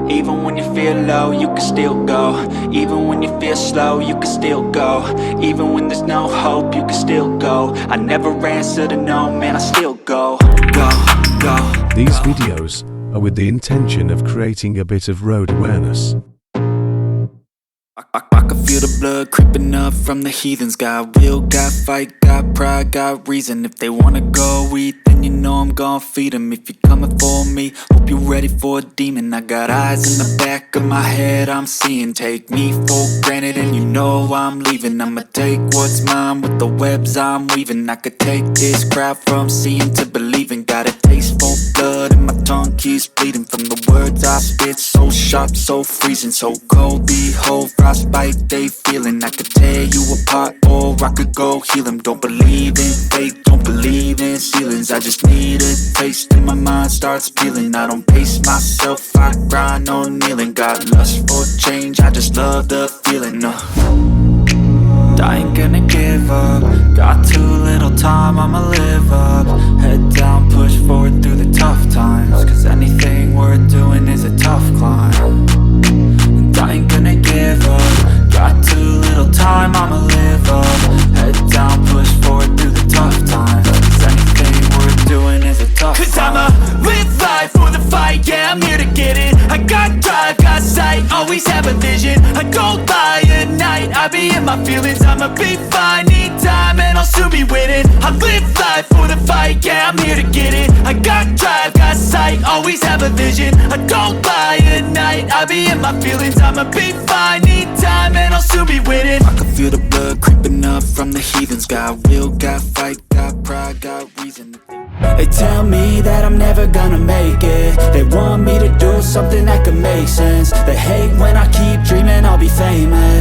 Even when you feel low, you can still go. Even when you feel slow, you can still go. Even when there's no hope, you can still go. I never answer to no, man, I still go. Go, go. These videos are with the intention of creating a bit of road awareness. I can feel the blood creeping up from the heathens. Got will, got fight, got pride, got reason. If they wanna go eat, then you know I'm gon' feed them. If you're coming for me, hope you're ready for a demon. I got eyes in the back of my head, I'm seeing. Take me for granted and you know I'm leaving. I'ma take what's mine with the webs I'm weaving. I could take this crowd from seeing to believing. Got a taste for blood and my tongue keeps bleeding. From the words I spit, so sharp, so freezing. So cold, behold, frostbite they feeling. I could tear you apart or I could go heal them. Don't believe in fate, don't believe in ceilings. I just need a taste and my mind starts peeling. I don't pace myself, I grind on kneeling. Got lust for change, I just love the feeling. I ain't gonna give up. Got too little time, I'ma live up. Head down, push forward through the tough times. Cause anything worth doing is a tough climb. And I ain't gonna give up. Got too little time, I'ma live up. Head down, push forward through the tough times. Cause anything worth doing is a tough climb. Cause I'ma live life for the fight, yeah, I'm here to get it. I got drive, got sight, always have a vision. I don't lie at night, I be in my feelings. I'ma be fine, need time and I'll soon be winning. I live life for the fight, yeah, I'm here to get it. I got drive, got sight, always have a vision. I don't lie at night, I be in my feelings. I'ma be fine, need time and I'll soon be winning. I can feel the blood creeping up from the heathens. Got will, got fight, got pride, got reason. They tell me that I'm never gonna make it. They want me to do something that could make sense. They hate when I keep dreaming I'll be famous.